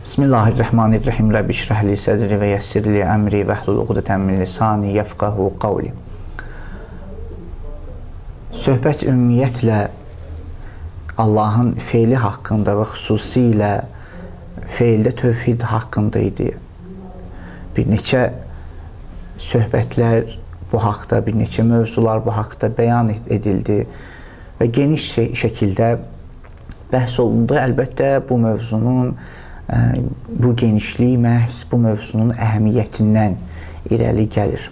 Bismillahirrahmanirrahim. Rabbi şrah li sədri və yəssir li əmri və hlul uqdətən min lisani yəfqahu qavli. Söhbət ümumiyyətlə Allahın feili haqqında və xüsusilə feildə tövhid haqqında idi. Bir neçə söhbətlər bu haqda, bir neçə mövzular bu haqda bəyan edildi və geniş şəkildə bəhs olundu. Əlbəttə bu mövzunun bu genişliyi məhz bu mövzunun əhəmiyyətindən irəli gəlir.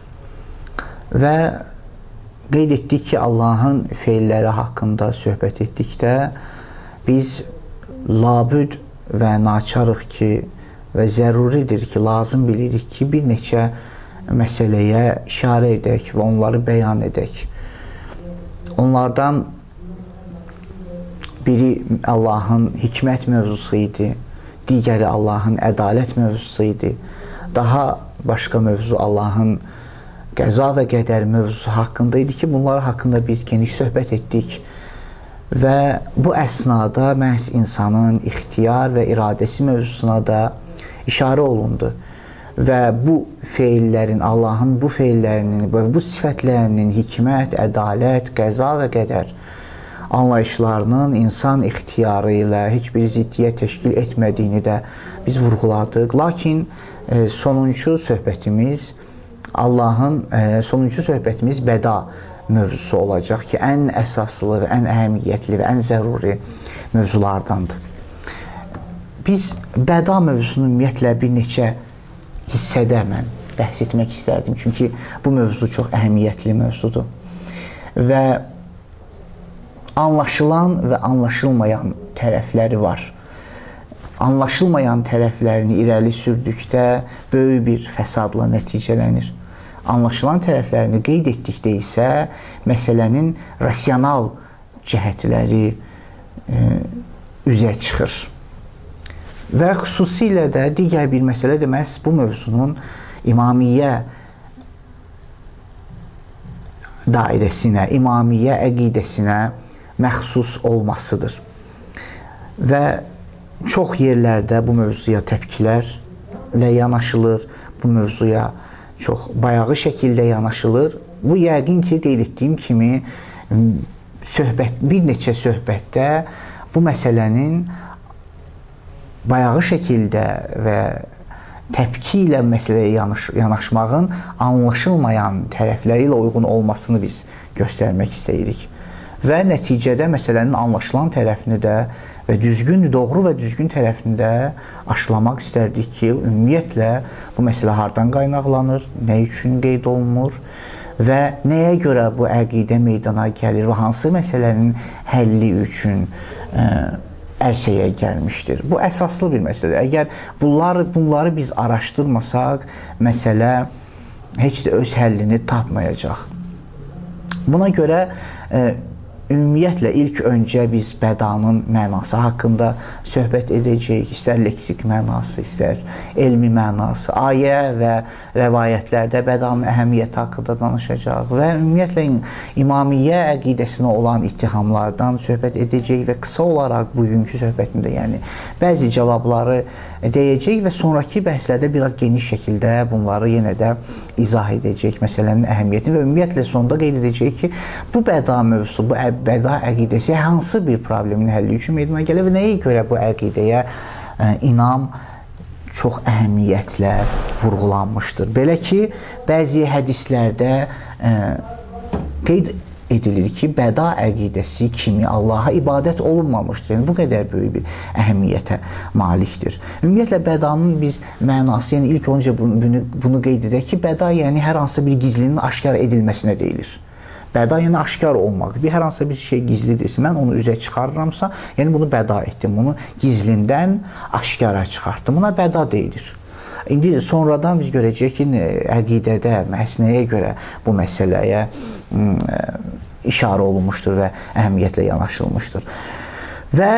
Və qeyd etdik ki, Allahın feilləri haqqında söhbət etdikdə biz labüd və naçarıq ki və zəruridir ki, lazım bilirik ki, bir neçə məsələyə işarə edək və onları bəyan edək. Onlardan biri Allahın hikmət mövzusu idi, digəri Allahın ədalət mövzusu idi, daha başqa mövzu Allahın qəza və qədər mövzusu haqqında idi ki, bunlar haqqında biz geniş söhbət etdik və bu əsnada məhz insanın ixtiyar və iradəsi mövzusuna da işarə olundu və bu feillərin, Allahın bu feillərinin, bu sifətlərinin hikmət, ədalət, qəza və qədər anlayışlarının insan ixtiyarı ilə heç bir ziddiyyət təşkil etmədiyini də biz vurğuladıq. Lakin sonuncu söhbətimiz bəda mövzusu olacaq ki, ən əsaslı və ən əhəmiyyətli və ən zəruri mövzulardandır. Biz bəda mövzusunu ümumiyyətlə bir neçə hissədə mən bəhs etmək istərdim. Çünki bu mövzu çox əhəmiyyətli mövzudur və anlaşılan və anlaşılmayan tərəfləri var. Anlaşılmayan tərəflərini irəli sürdükdə böyük bir fəsadla nəticələnir. Anlaşılan tərəflərini qeyd etdikdə isə məsələnin rasional cəhətləri üzə çıxır. Və xüsusilə də digər bir məsələ də məhz bu mövzunun imamiyyə dairəsinə, imamiyyə əqidəsinə məxsus olmasıdır. Və çox yerlərdə bu mövzuya təpkilərlə yanaşılır, bu mövzuya çox bayağı şəkildə yanaşılır. Bu yəqin ki, qeyd etdiyim kimi bir neçə söhbətdə bu məsələnin bayağı şəkildə və təpki ilə məsələyə yanaşmağın anlaşılmayan tərəfləri ilə uyğun olmasını biz göstərmək istəyirik. Və nəticədə məsələnin anlaşılan tərəfini də və doğru və düzgün tərəfini də aşılamaq istərdik ki, ümumiyyətlə bu məsələ hardan qaynaqlanır, nə üçün qeyd olunur və nəyə görə bu əqidə meydana gəlir və hansı məsələnin həlli üçün ərsəyə gəlmişdir. Bu əsaslı bir məsələdir. Əgər bunları biz araşdırmasaq, məsələ heç də öz həllini tapmayacaq. Buna görə ümumiyyətlə ilk öncə biz bədanın mənası haqqında söhbət edəcəyik, istər leksik mənası, istər elmi mənası, ayə və rəvayətlərdə bədanın əhəmiyyəti haqqında danışacaq və ümumiyyətlə imamiyyə əqidəsinə olan ittihamlardan söhbət edəcək və qısa olaraq bugünkü söhbətində bəzi cavabları deyəcək və sonraki bəhslərdə biraz geniş şəkildə bunları yenə də izah edəcək məsələnin əhəmiyyətini və ümumiyyətlə sonda qeyd edəcək ki, bu bəda mövzusu, bu bəda əqidəsi hansı bir problemin həlli üçün meydana gəlir və nəyə görə bu əqidəyə inam çox əhəmiyyətlə vurğulanmışdır. Belə ki, bəzi hədislərdə qeyd edilir ki, bəda əqidəsi kimi Allaha ibadət olunmamışdır. Yəni, bu qədər böyük bir əhəmiyyətə malikdir. Ümumiyyətlə, bədanın biz mənası, yəni ilk öncə bunu qeyd edək ki, bəda yəni hər hansı bir gizlinin aşkar edilməsinə deyilir. Bəda yəni aşkar olmaq. Hər hansı bir şey gizlidirsə, mən onu üzə çıxarıramsa, yəni bunu bəda etdim, bunu gizlindən aşkara çıxartdım. Buna bəda deyilir. İndi sonradan biz görəcəyik ki, əqidədə məhz nəyə görə bu məsələyə işarə olunmuşdur və əhəmiyyətlə yanaşılmışdır. Və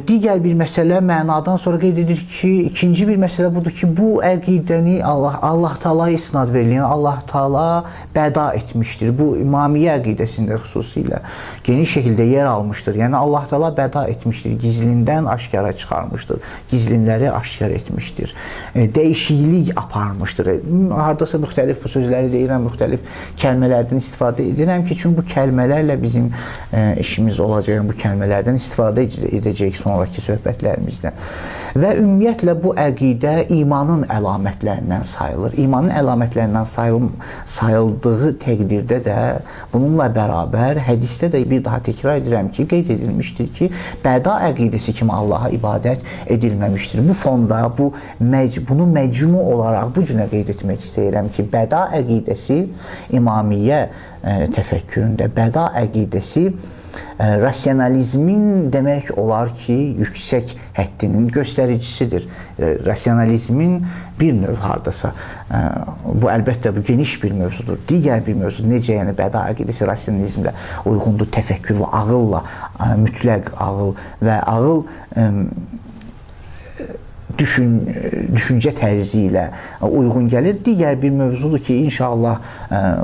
digər bir məsələ mənadan sonra qeyd edir ki, ikinci bir məsələ budur ki, bu əqidəni Allah Taala'ya isnad verilən, Allah Taala bəda etmişdir. Bu İmamiyyə əqidəsində xüsusilə geniş şəkildə yer almışdır. Yəni Allah Taala bəda etmişdir, gizlindən aşkara çıxarmışdır, gizlinləri aşkar etmişdir, dəyişiklik aparmışdır. Hardasa müxtəlif bu sözləri deyirəm, müxtəlif kəlmələrdən istifadə edirəm ki, çünki bu kəlmələrlə bizim işimiz olacaq, bu kəlmələrdən istifadə edəcək sonraki söhbətlərimizdə. Və ümumiyyətlə bu əqidə imanın əlamətlərindən sayılır. İmanın əlamətlərindən sayıldığı təqdirdə də bununla bərabər hədisdə də bir daha təkrar edirəm ki, qeyd edilmişdir ki, bəda əqidəsi kimi Allaha ibadət edilməmişdir. Bu fonda bunu məcmu olaraq bu cünə qeyd etmək istəyirəm ki, bəda əqidəsi İmamiyyə təfəkküründə bəda əqidəsi rasionalizmin demək olar ki, yüksək həddinin göstəricisidir. Rasionalizmin bir növ hardasa, bu əlbəttə bu geniş bir mövzudur. Digər bir mövzudur. Necə yəni bəda əqidəsi rasionalizmlə uyğundur, təfəkkür və ağılla, mütləq ağıl və ağıl düşüncə tərzi ilə uyğun gəlir. Digər bir mövzudur ki, inşallah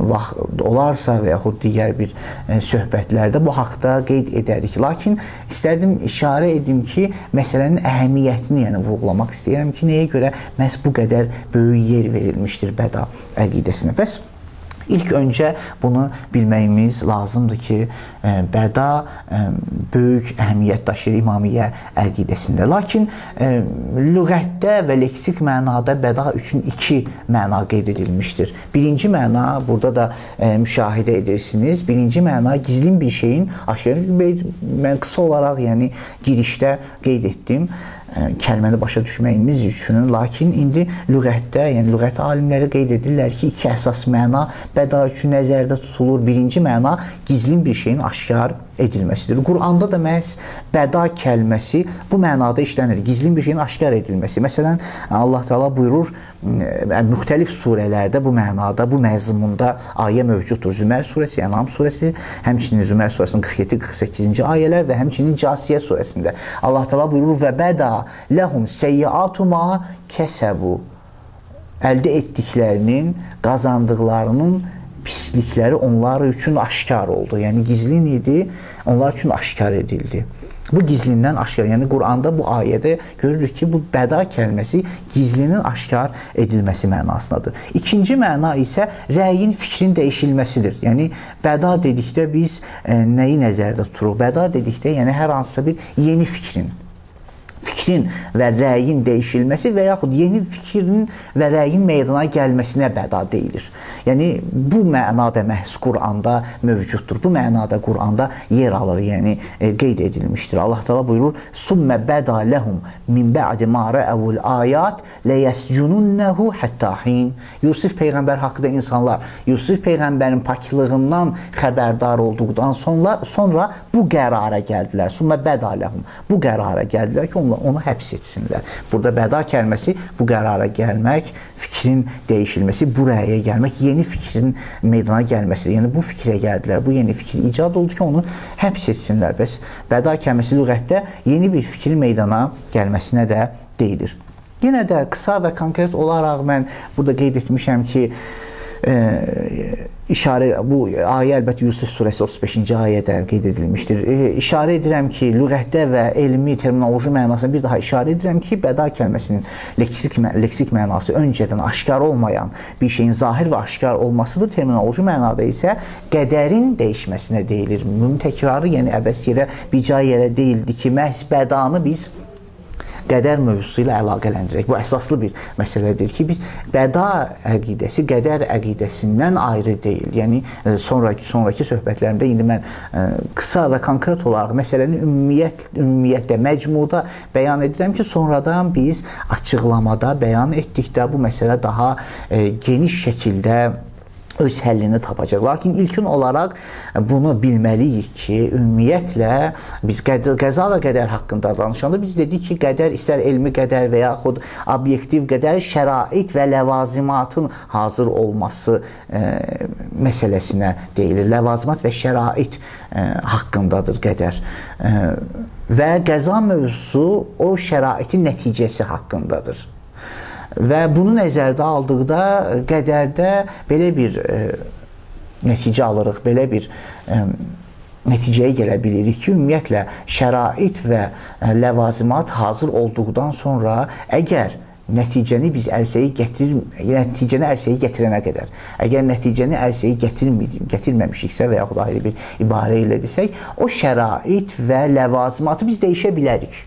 vaxt olarsa və yaxud digər bir söhbətlərdə bu haqda qeyd edərik. Lakin istərdim işarə edim ki, məsələnin əhəmiyyətini vurğulamaq istəyirəm ki, nəyə görə məhz bu qədər böyük yer verilmişdir bəda əqidəsinə. Bəs İlk öncə bunu bilməyimiz lazımdır ki, bəda böyük əhəmiyyət daşıyır İmamiyyə əqidəsində. Lakin lüğətdə və leksik mənada bəda üçün iki məna qeyd edilmişdir. Birinci məna, burada da müşahidə edirsiniz, birinci məna gizlin bir şeyin aşkar. Mən qısa olaraq, yəni girişdə qeyd etdim kəlməni başa düşməyimiz üçün, lakin indi lüğətdə, yəni lüğət alimləri qeyd edirlər ki, iki əsas məna bəda üçün nəzərdə tutulur. Birinci məna gizlin bir şeyin aşkar edilməsidir. Quranda da məhz bəda kəlməsi bu mənada işlənir. Gizlin bir şeyin aşkar edilməsi. Məsələn, Allah Teala buyurur, müxtəlif surələrdə bu mənada, bu məzmunda ayə mövcuddur. Zümər surəsi, Ənam surəsi, həmçinin Zümər surəsinin 47-48-ci ayələr və həmçinin Casiyə surəsində. Allah Teala buyurur və bəda ləhum seyyiatu ma kəsəbu. Əldə etdiklərinin, qazandıqlarının pislikləri onlar üçün aşkar oldu. Yəni gizlin idi, onlar üçün aşkar edildi. Bu gizlindən aşkar, yəni Quranda bu ayədə görürük ki, bu bəda kəlməsi gizlinin aşkar edilməsi mənasındadır. İkinci məna isə rəyin, fikrin dəyişilməsidir. Yəni bəda dedikdə biz nəyi nəzərdə tuturuq? Bəda dedikdə yəni hər hansısa bir yeni fikrin və rəyin dəyişilməsi və yaxud yeni fikrin və rəyin meydana gəlməsinə bəda deyilir. Yəni, bu mənada məhz Quranda mövcuddur. Bu mənada Quranda yer alır, yəni qeyd edilmişdir. Allah Teala buyurur, Sümmə bəda ləhum min bə'di ma rəəvul ayat ləyəscununnehu həttə hin. Yusuf Peyğəmbər haqqında insanlar, Yusuf Peyğəmbərin paklığından xəbərdar olduqdan sonra bu qərara gəldilər. Sümmə bəda ləhum. Bu qərara gəldilər ki, onu həbs etsinlər. Burada bəda kəlməsi bu qərara gəlmək, fikrin dəyişilməsi, bu rəyə gəlmək, yeni fikrin meydana gəlməsi. Yəni bu fikrə gəldilər, bu yeni fikir icad oldu ki, onu həbs etsinlər. Bəs bəda kəlməsi lüğətdə yeni bir fikrin meydana gəlməsinə də deyilir. Yenə də qısa və konkret olaraq mən burada qeyd etmişəm ki, bu ayə əlbəttə Yusuf surəsi 35-ci ayədə qeyd edilmişdir. İşarə edirəm ki, lüğətdə və elmi terminoloji mənasına bir daha işarə edirəm ki, bəda kəlməsinin leksik mənası öncədən aşkar olmayan bir şeyin zahir və aşkar olmasıdır. Terminoloji mənada isə qədərin dəyişməsinə deyilir. Bunun təkrarı, yəni əbəs yerə, bica yerə deyildi ki, məhz bədanı biz qədər mövzusu ilə əlaqələndirək. Bu əsaslı bir məsələdir ki, biz bəda əqidəsi qədər əqidəsindən ayrı deyil. Yəni, sonraki söhbətlərimdə indi mən qısa və konkret olaraq məsələni ümumiyyətdə, məcmuda bəyan edirəm ki, sonradan biz açıqlamada bəyan etdikdə bu məsələ daha geniş şəkildə öz həllini tapacaq. Lakin ilkin olaraq bunu bilməliyik ki, ümumiyyətlə biz qəza və qədər haqqında danışanda biz dedik ki, qədər istər elmi qədər və yaxud obyektiv qədər şərait və ləvazimatın hazır olması məsələsinə deyilir. Ləvazimat və şərait haqqındadır qədər. və qəza mövzusu o şəraitin nəticəsi haqqındadır. Və bunu nəzərdə aldıqda qədərdə belə bir nəticə alırıq, belə bir nəticəyə gələ bilirik ki, ümumiyyətlə şərait və ləvazimat hazır olduqdan sonra əgər nəticəni biz nəticəni ərsəyə gətirənə qədər, əgər nəticəni ərsəyə gətirməmişiksə və yaxud ayrı bir ibarə ilə desək, o şərait və ləvazimatı biz dəyişə bilərik.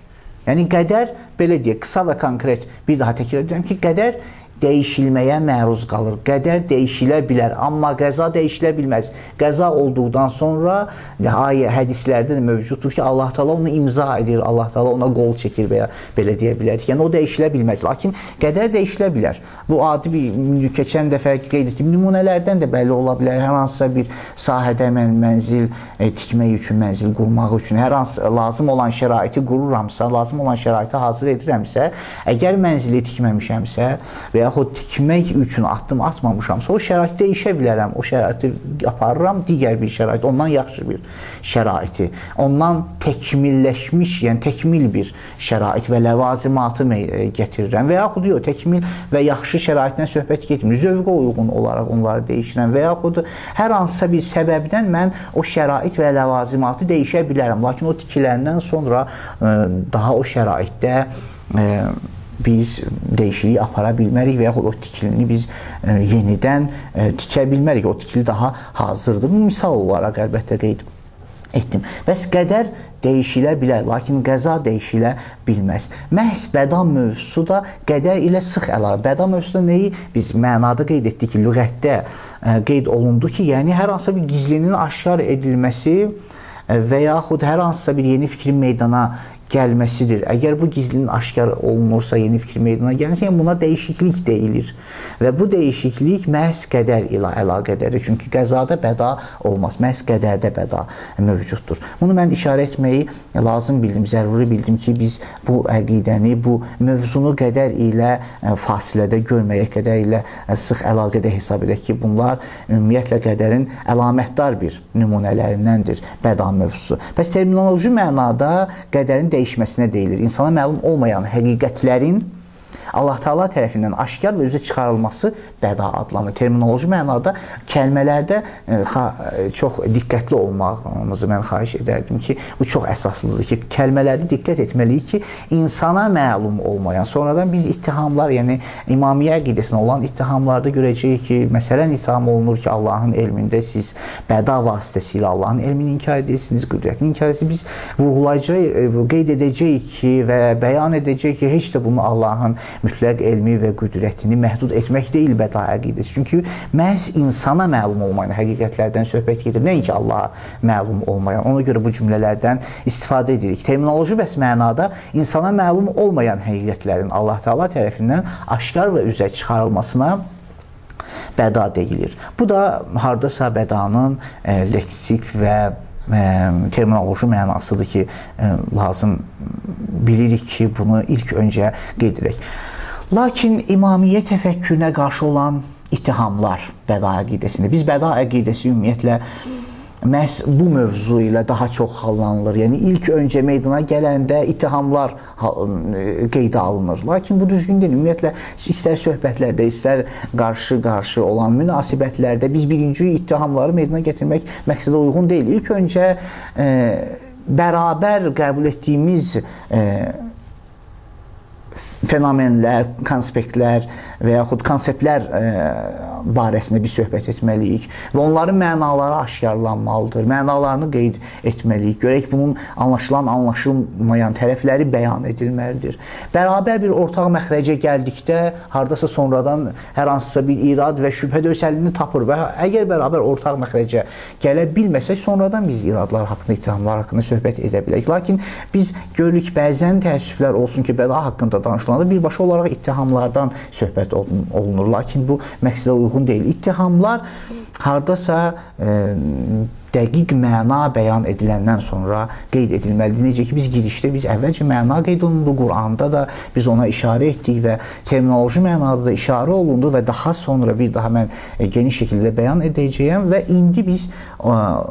Yəni qədər, belə deyək, qısa və konkret bir daha təkrar edirəm ki, qədər dəyişilməyə məruz qalır. Qədər dəyişilə bilər, amma qəza dəyişilə bilməz. Qəza olduqdan sonra hədislərdə də mövcuddur ki, Allah Taala onu imza edir, Allah Taala ona qol çəkir və ya belə deyə bilərik. Yəni o dəyişilə bilməz. Lakin qədər dəyişilə bilər. Bu adi bir keçən dəfə qeyd etdiyim nümunələrdən də bəlli ola bilər. Hər hansısa bir sahədə mən mənzil tikmək üçün, mənzil qurmaq üçün hər hansı lazım olan şəraiti qururamsa, lazım olan şəraiti hazır edirəmsə, əgər mənzili tikməmişəmsə və yaxud tikmək üçün addım atmamışamsa, o şərait dəyişə bilərəm. O şəraiti aparıram, digər bir şərait, ondan yaxşı bir şəraiti, ondan təkmilləşmiş, yəni təkmil bir şərait və ləvazimatı gətirirəm. Və yaxud yox, təkmil və yaxşı şəraitdən söhbət getmir. Zövqə uyğun olaraq onları dəyişirəm və yaxud hər hansısa bir səbəbdən mən o şərait və ləvazimatı dəyişə bilərəm. Lakin o tikiləndən sonra daha o şəraitdə biz dəyişiklik apara bilmərik və yaxud o tikilini biz yenidən tikə bilmərik. O tikili daha hazırdır. Bu misal olaraq əlbəttə qeyd etdim. Bəs qədər dəyişilə bilər, lakin qəza dəyişilə bilməz. Məhz bəda mövzusu da qədər ilə sıx əlaqə. Bəda mövzusu da nəyi biz mənada qeyd etdik ki, lüğətdə qeyd olundu ki, yəni hər hansısa bir gizlinin aşkar edilməsi və yaxud hər hansısa bir yeni fikrin meydana gəlməsidir. Əgər bu gizlinin aşkar olunursa, yeni fikir meydana gəlirsə, yəni buna dəyişiklik deyilir. Və bu dəyişiklik məhz qədər ilə əlaqədədir. Çünki qəzada bəda olmaz. Məhz qədərdə bəda mövcuddur. Bunu mən işarə etməyi lazım bildim, zəruri bildim ki, biz bu əqidəni, bu mövzunu qədər ilə fasilədə görməyək, qədər ilə sıx əlaqədə hesab edək ki, bunlar ümumiyyətlə qədərin əlamətdar bir nümunələrindəndir bəda mövzusu. Bəs terminoloji mənada qədərin dəyişməsinə deyilir. İnsana məlum olmayan həqiqətlərin Allah Taala tərəfindən aşkar və üzə çıxarılması bəda adlanır. Terminoloji mənada kəlmələrdə çox diqqətli olmağımızı mən xahiş edərdim ki, bu çox əsaslıdır ki, kəlmələrdə diqqət etməliyik ki, insana məlum olmayan, sonradan biz ittihamlar, yəni İmamiyyə əqidəsinə olan ittihamlarda görəcəyik ki, məsələn itham olunur ki, Allahın elmində siz bəda vasitəsilə Allahın elmini inkar edirsiniz, qüdrətini inkar edirsiniz. Biz vurğulayacağıq, qeyd edəcəyik ki və bəyan edəcəyik ki, heç də bunu Allahın mütləq elmi və qüdrətini məhdud etmək deyil bəda əqidəsi. Çünki məhz insana məlum olmayan həqiqətlərdən söhbət gedir, nəinki Allaha məlum olmayan. Ona görə bu cümlələrdən istifadə edirik. Terminoloji bəs mənada insana məlum olmayan həqiqətlərin Allah Taala tərəfindən aşkar və üzə çıxarılmasına bəda deyilir. Bu da hardasa bədanın leksik və terminoloji mənasıdır ki, lazım bilirik ki, bunu ilk öncə qeyd edək. Lakin İmamiyyə təfəkkürünə qarşı olan ittihamlar bəda əqidəsində. Biz bəda əqidəsi ümumiyyətlə məhz bu mövzu ilə daha çox hallanılır. Yəni ilk öncə meydana gələndə ittihamlar qeydə alınır. Lakin bu düzgün deyil. Ümumiyyətlə istər söhbətlərdə, istər qarşı-qarşı olan münasibətlərdə biz birinci ittihamları meydana gətirmək məqsədə uyğun deyil. İlk öncə bərabər qəbul etdiyimiz fenomenlər, konspektlər və yaxud konseptlər barəsində bir söhbət etməliyik və onların mənaları aşkarlanmalıdır, mənalarını qeyd etməliyik. Görək bunun anlaşılan, anlaşılmayan tərəfləri bəyan edilməlidir. Bərabər bir ortaq məxrəcə gəldikdə, hardasa sonradan hər hansısa bir irad və şübhə döysəlini tapır və əgər bərabər ortaq məxrəcə gələ bilməsək, sonradan biz iradlar haqqında, ittihamlar haqqında söhbət edə bilək. Lakin biz görürük, bəzən təəssüflər olsun ki, bəda haqqında danışılanda birbaşa olaraq ittihamlardan söhbət olunur. Lakin bu məqsədə uyğun deyil. İttihamlar hardasa dəqiq məna bəyan ediləndən sonra qeyd edilməlidir. Necə ki, biz girişdə əvvəlcə məna qeyd olundu, Quranda da biz ona işarə etdik və terminoloji mənada da işarə olundu və daha sonra bir daha mən geniş şəkildə bəyan edəcəyəm və indi biz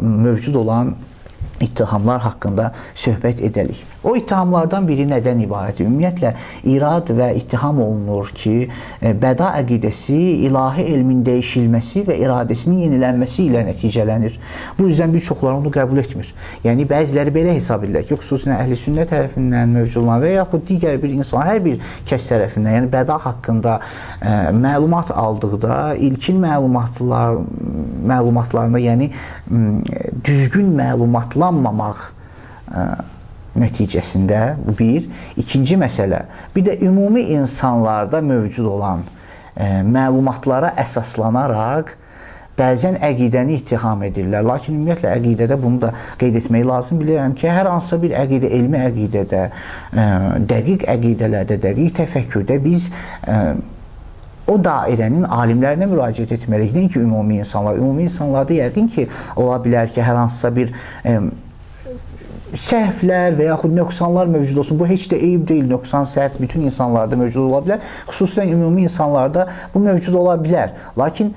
mövcud olan ittihamlar haqqında söhbət edəlik. O ittihamlardan biri nədən ibarət? Ümumiyyətlə, irad və ittiham olunur ki, bəda əqidəsi ilahi elmin dəyişilməsi və iradəsinin yenilənməsi ilə nəticələnir. Bu yüzden bir çoxları onu qəbul etmir. Yəni, bəziləri belə hesab edirlər ki, xüsusən əhl-i sünnə tərəfindən mövcud olan və yaxud digər bir insan, hər bir kəs tərəfindən, yəni bəda haqqında məlumat aldıqda, ilkin məlumatlarında, yəni düzgün məlumatlanmamaq nəticəsində bu bir. İkinci məsələ, bir də ümumi insanlarda mövcud olan məlumatlara əsaslanaraq bəzən əqidəni ittiham edirlər. Lakin ümumiyyətlə əqidədə bunu da qeyd etmək lazım bilirəm ki, hər hansısa bir əqidə, elmi əqidədə, dəqiq əqidələrdə, dəqiq təfəkkürdə biz o dairənin alimlərinə müraciət etməliyik. Nəinki ümumi insanlar. Ümumi insanlarda yəqin ki, ola bilər ki, hər hansısa bir səhvlər və yaxud nöqsanlar mövcud olsun. Bu heç də eyib deyil. Nöqsan, səhv bütün insanlarda mövcud ola bilər. Xüsusən ümumi insanlarda bu mövcud ola bilər. Lakin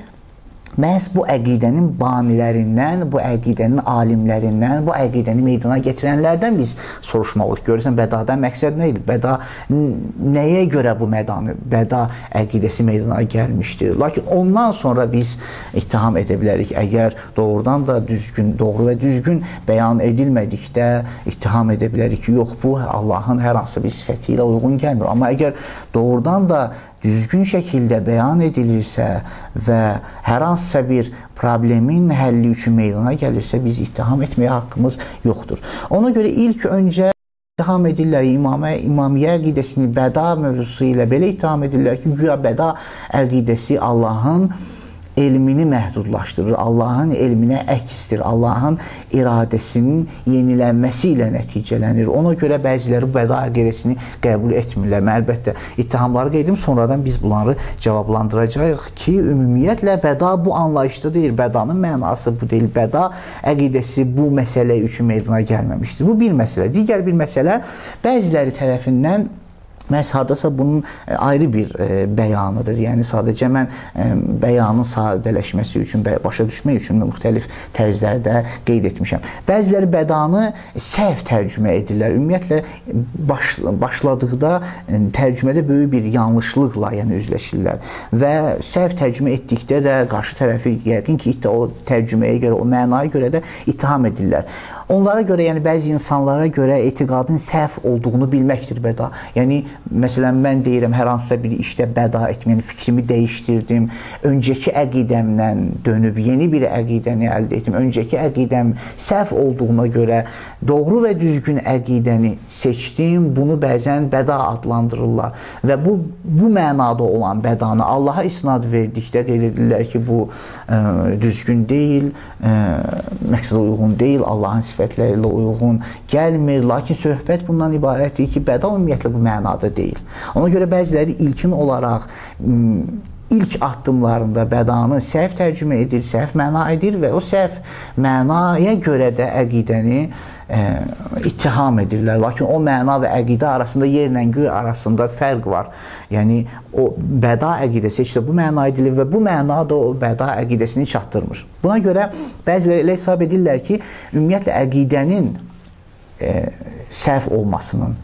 məhz bu əqidənin banilərindən, bu əqidənin alimlərindən, bu əqidəni meydana getirənlərdən biz soruşmalıyıq. Görürsən, bədadan məqsəd nə idi? Bəda nəyə görə bu bəda əqidəsi meydana gəlmişdir? Lakin ondan sonra biz ittiham edə bilərik. Əgər doğrudan da doğru və düzgün bəyan edilmədikdə ittiham edə bilərik ki, yox, bu Allahın hər hansı bir sifəti ilə uyğun gəlmir. Amma əgər doğrudan da düzgün şəkildə bəyan edilirsə və hər hansısa bir problemin həlli üçün meydana gəlirsə, biz ittiham etməyə haqqımız yoxdur. Ona görə ilk öncə ittiham edirlər, imamiyyə əqidəsini bəda mövzusu ilə belə ittiham edirlər ki, güya bəda əqidəsi Allahın elmini məhdudlaşdırır, Allahın elminə əksdir, Allahın iradəsinin yenilənməsi ilə nəticələnir. Ona görə bəziləri bəda əqidəsini qəbul etmirlər. Mən əlbəttə ittihamları qeydim, sonradan biz bunları cavablandıracağıq ki, ümumiyyətlə bəda bu anlayışda deyil, bədanın mənası bu deyil, bəda əqidəsi bu məsələ üçün meydana gəlməmişdir. Bu bir məsələ. Digər bir məsələ, bəziləri tərəfindən məhz hardasa bunun ayrı bir bəyanıdır. Yəni, sadəcə mən bəyanın sadələşməsi üçün, başa düşmək üçün müxtəlif tərzlərdə qeyd etmişəm. Bəziləri bədanı səhv tərcümə edirlər. Ümumiyyətlə, başladıqda tərcümədə böyük bir yanlışlıqla üzləşirlər. Və səhv tərcümə etdikdə də qarşı tərəfi yəqin ki, o tərcüməyə görə, o mənaya görə də ittiham edirlər. Onlara görə, yəni bəzi insanlara görə etiqadın səhv olduğunu bilməkdir bəda. Yəni, məsələn, mən deyirəm, hər hansısa bir işdə bəda etməyən, fikrimi dəyişdirdim, öncəki əqidəmdən dönüb yeni bir əqidəni əldə etdim, öncəki əqidəm səhv olduğuna görə doğru və düzgün əqidəni seçdim, bunu bəzən bəda adlandırırlar. Və bu mənada olan bədanı Allaha isnad verdikdə qeyd edirlər ki, bu düzgün deyil, məqsədə uyğun deyil, Allahın sifətləri ilə uyğun gəlmir. Lakin söhbət bundan ibarətdir ki, bəda ümumiyyətlə bu mənada deyil. Ona görə bəziləri ilkin olaraq ilk addımlarında bədanı səhv tərcümə edir, səhv məna edir və o səhv mənaya görə də əqidəni ittiham edirlər. Lakin o məna və əqidə arasında, yerlə göy arasında fərq var. Yəni, o bəda əqidəsi heç də bu məna edilir və bu məna da o bəda əqidəsini çatdırmır. Buna görə bəziləri elə hesab edirlər ki, ümumiyyətlə əqidənin səhv olmasının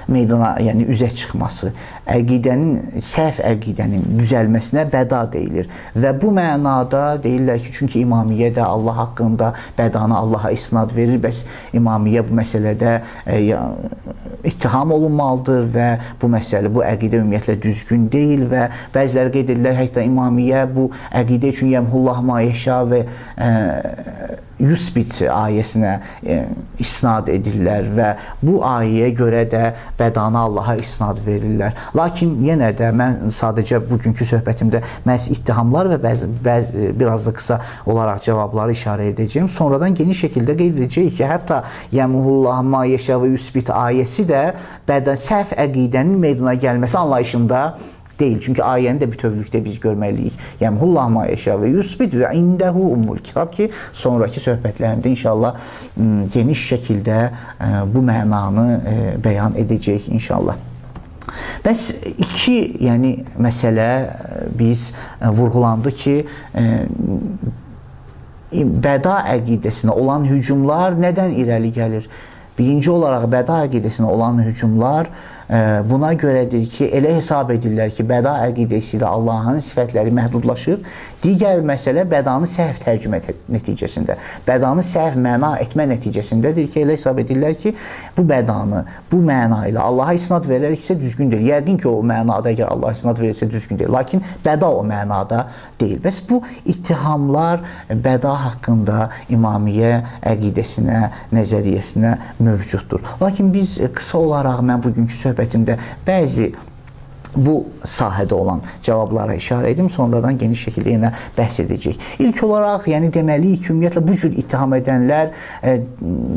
meydana, yəni üzə çıxması, səhv əqidənin düzəlməsinə bəda deyilir. Və bu mənada deyirlər ki, çünki imamiyyə də Allah haqqında bədanı Allaha isnad verir, bəs imamiyyə bu məsələdə ittiham olunmalıdır və bu məsələ, bu əqidə ümumiyyətlə düzgün deyil və bəziləri qeyd edirlər, hətta imamiyyə bu əqidə üçün yəmhullah ma yeşâ və Yusbit ayəsinə isnad edirlər və bu ayəyə görə də bədanı Allaha isnad verirlər. Lakin yenə də mən sadəcə bugünkü söhbətimdə məhz ittihamlar və biraz da qısa olaraq cavabları işarə edəcəyim. Sonradan geniş şəkildə qeyd edəcəyik ki, hətta yəmhullah ma yeşâ və Yusbit ayəsi də səhv əqidənin meydana gəlməsi anlayışında deyil. Çünki ayəni də bütövlükdə biz görməliyik. Yəmhullah ma yeşâ və yusbit və indəhu ummul kitab ki, sonraki söhbətlərimdə inşallah geniş şəkildə bu mənanı bəyan edəcəyik inşallah. Bəs iki məsələ biz vurğulandı ki, bəda əqidəsinə olan hücumlar nədən irəli gəlir? Birinci olaraq bəda əqidəsinə olan hücumlar buna görədir ki, elə hesab edirlər ki, bəda əqidəsi ilə Allahın sifətləri məhdudlaşır. Digər məsələ bədanı səhv tərcümə nəticəsində, bədanı səhv məna etmə nəticəsindədir ki, elə hesab edirlər ki, bu bədanı, bu məna ilə Allaha isnad verərəksə düzgün deyil. Yəqin ki, o mənada əgər Allaha isnad verirsə düzgün deyil. Lakin bəda o mənada deyil. Bəs bu ittihamlar bəda haqqında imamiyyə əqidəsinə, nəzəriyyəsinə mövcuddur. Lakin biz qısa olaraq mən bugünkü söhbətimdə bəzi bu sahədə olan cavablara işarə edim, sonradan geniş şəkildə yenə bəhs edəcək. İlk olaraq, yəni deməliyik ki, ümumiyyətlə bu cür ittiham edənlər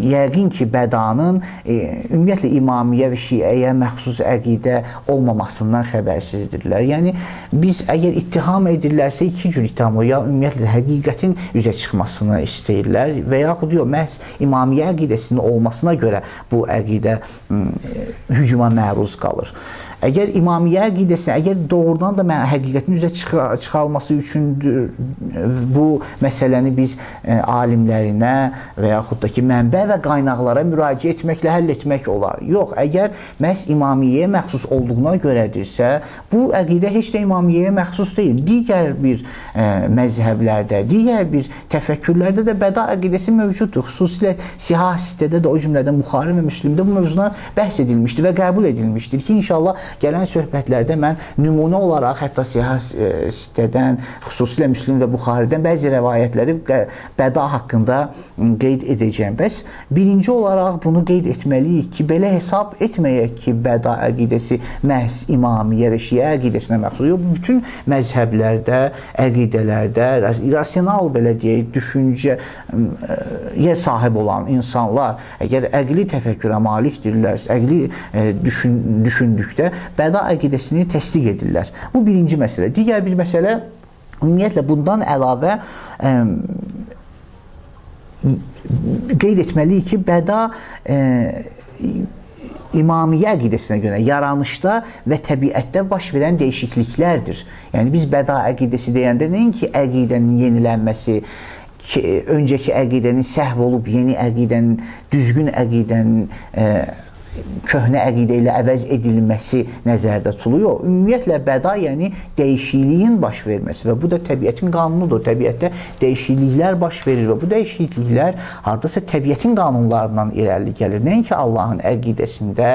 yəqin ki, bədanın ümumiyyətlə imamiyyə və şiəyə məxsus əqidə olmamasından xəbərsizdirlər. Yəni biz əgər ittiham edirlərsə iki cür ittiham o, ya ümumiyyətlə həqiqətin üzə çıxmasını istəyirlər və yaxud yox, məhz imamiyyə əqidəsinin olmasına görə bu əqidə hücuma məruz qalır. Əgər imamiyyə əqidəsinə, əgər doğrudan da həqiqətin üzə çıxarılması üçündür, bu məsələni biz alimlərinə və yaxud da ki, mənbə və qaynaqlara müraciət etməklə həll etmək olar. Yox, əgər məhz imamiyyəyə məxsus olduğuna görədirsə, bu əqidə heç də imamiyyəyə məxsus deyil. Digər bir məzhəblərdə, digər bir təfəkkürlərdə də bəda əqidəsi mövcuddur. Xüsusilə Sihah Sittədə də, o cümlədən Buxari və Müslimdə bu mövzular bəhs edilmişdir və qəbul edilmişdir ki, inşallah gələn söhbətlərdə mən nümunə olaraq hətta Sihah Sittədən, xüsusilə Müslim və Buxaridən bəzi rəvayətləri bəda haqqında qeyd edəcəyim. Bəs birinci olaraq bunu qeyd etməliyik ki, belə hesab etməyək ki, bəda əqidəsi məhz imamiyyə və şiə əqidəsinə məxsus. Yox, bütün məzhəblərdə, əqidələrdə rasional, belə deyək, düşüncəyə sahib olan insanlar, əgər əqli təfəkkürə malikdirlərsə, əqli düşündükdə bəda əqidəsini təsdiq edirlər. Bu birinci məsələ. Digər bir məsələ, ümumiyyətlə bundan əlavə qeyd etməliyik ki, bəda imamiyyə əqidəsinə görə yaranışda və təbiətdə baş verən dəyişikliklərdir. Yəni biz bəda əqidəsi deyəndə nəinki əqidənin yenilənməsi, öncəki əqidənin səhv olub yeni əqidənin, düzgün əqidənin köhnə əqidə ilə əvəz edilməsi nəzərdə tutulur. Ümumiyyətlə bəda, yəni dəyişikliyin baş verməsi və bu da təbiətin qanunudur. Təbiətdə dəyişikliklər baş verir və bu dəyişikliklər hardasa təbiətin qanunlarından irəli gəlir. Nəinki Allahın əqidəsində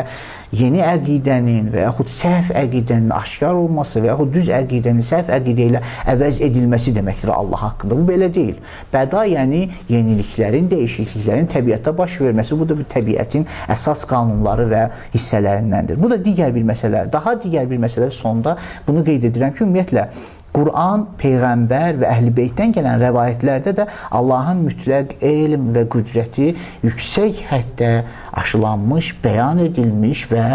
yeni əqidənin və yaxud səhv əqidənin aşkar olması və yaxud düz əqidənin səhv əqidə ilə əvəz edilməsi deməkdir Allah haqqında. Bu belə deyil. Bəda, yəni yeniliklərin, dəyişikliklərin təbiətdə baş verməsi, bu da bir təbiətin əsas qanunları və hissələrindəndir. Bu da digər bir məsələ. Daha digər bir məsələ sonda bunu qeyd edirəm ki, ümumiyyətlə Quran, Peyğəmbər və Əhl-i Beytdən gələn rəvayətlərdə də Allahın mütləq elm və qüdrəti yüksək həddə aşılanmış, bəyan edilmiş və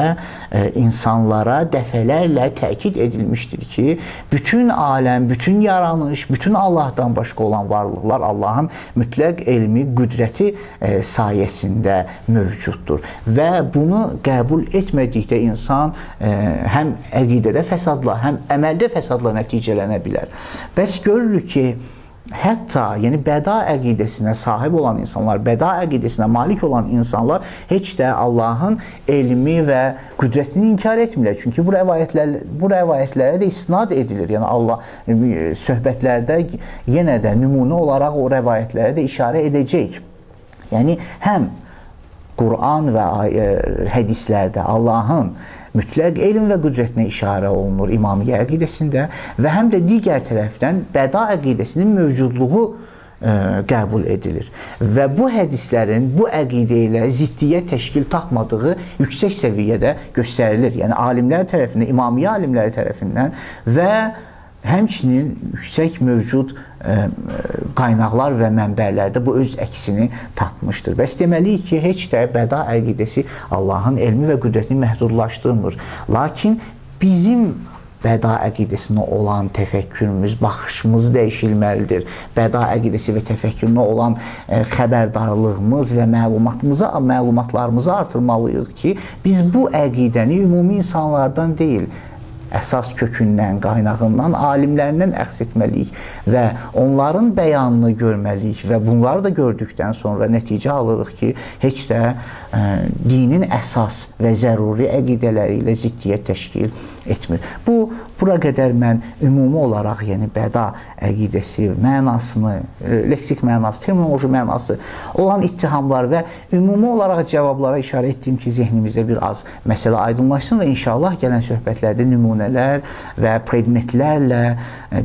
insanlara dəfələrlə təkid edilmişdir ki, bütün aləm, bütün yaranış, bütün Allahdan başqa olan varlıqlar Allahın mütləq elmi, qüdrəti sayəsində mövcuddur. Və bunu qəbul etmədikdə insan həm əqidədə fəsadla, həm əməldə fəsadla nəticələnə bilər. Bəs görürük ki, hətta yəni bəda əqidəsinə sahib olan insanlar, bəda əqidəsinə malik olan insanlar heç də Allahın elmi və qüdrətini inkar etmirlər. Çünki bu rəvayətlərə də istinad edilir. Yəni Allah söhbətlərdə yenə də nümunə olaraq o rəvayətlərə də işarə edəcək. Yəni həm Quran və hədislərdə Allahın mütləq elm və qüdrətinə işarə olunur imamiyyə əqidəsində və həm də digər tərəfdən bəda əqidəsinin mövcudluğu qəbul edilir. Və bu hədislərin bu əqidə ilə ziddiyyət təşkil tapmadığı yüksək səviyyədə göstərilir. Yəni alimlər tərəfindən, imamiyyə alimləri tərəfindən və həmçinin yüksək mövcud qaynaqlar və mənbələrdə bu öz əksini tapmışdır. Bəs deməliyik ki, heç də bəda əqidəsi Allahın elmi və qüdrətini məhdudlaşdırmır. Lakin bizim bəda əqidəsinə olan təfəkkürümüz, baxışımız dəyişilməlidir. Bəda əqidəsi və təfəkkürünə olan xəbərdarlığımız və məlumatlarımızı artırmalıyıq ki, biz bu əqidəni ümumi insanlardan deyil, əsas kökündən, qaynağından, alimlərindən əxz etməliyik və onların bəyanını görməliyik və bunları da gördükdən sonra nəticə alırıq ki, heç də dinin əsas və zəruri əqidələri ilə ziddiyyət təşkil etmir. Bura qədər mən ümumi olaraq, yəni bəda əqidəsi, mənasını, leksik mənası, terminoloji mənası olan ittihamlar və ümumi olaraq cavablara işarə etdiyim ki, zehnimizdə bir az məsələ aydınlaşsın və inşallah gələn söhbətlərdə nümunələr və predmetlərlə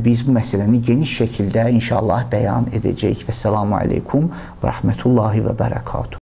biz bu məsələni geniş şəkildə inşallah bəyan edəcəyik. Və selamu aleykum və rəhmətullahi və bərəkatuhu.